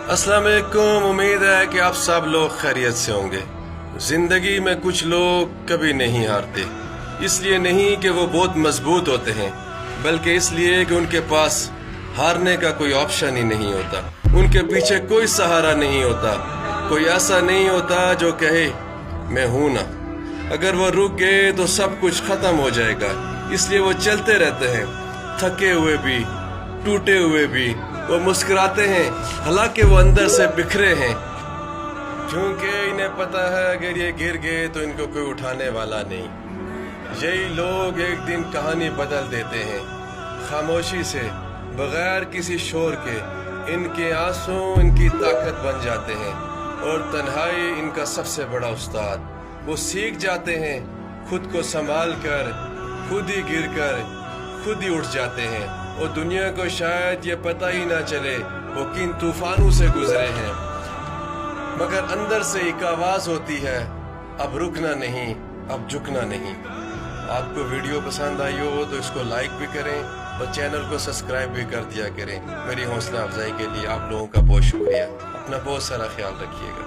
अस्सलाम वालेकुम। उम्मीद है कि आप सब लोग खैरियत से होंगे। ज़िंदगी में कुछ लोग कभी नहीं हारते, इसलिए नहीं कि वो बहुत मजबूत होते हैं, बल्कि इसलिए कि उनके पास हारने का कोई ऑप्शन ही नहीं होता। उनके पीछे कोई सहारा नहीं होता, कोई ऐसा नहीं होता जो कहे मैं हूं ना। अगर वो रुक गए तो सब कुछ खत्म हो जाएगा, इसलिए वो चलते रहते हैं, थके हुए भी, टूटे हुए भी। वो मुस्कुराते हैं, हालांकि वो अंदर से बिखरे हैं, क्योंकि इन्हें पता है अगर ये गिर गए तो इनको कोई उठाने वाला नहीं। यही लोग एक दिन कहानी बदल देते हैं, खामोशी से, बगैर किसी शोर के। इनके आंसू इनकी ताकत बन जाते हैं और तन्हाई इनका सबसे बड़ा उस्ताद। वो सीख जाते हैं खुद को संभाल कर, खुद ही गिर कर खुद ही उठ जाते हैं, और दुनिया को शायद ये पता ही ना चले वो किन तूफानों से गुजरे हैं। मगर अंदर से एक आवाज होती है, अब रुकना नहीं, अब झुकना नहीं। आपको वीडियो पसंद आई हो तो इसको लाइक भी करें और चैनल को सब्सक्राइब भी कर दिया करें। मेरी हौसला अफजाई के लिए आप लोगों का बहुत शुक्रिया। अपना बहुत सारा ख्याल रखिएगा।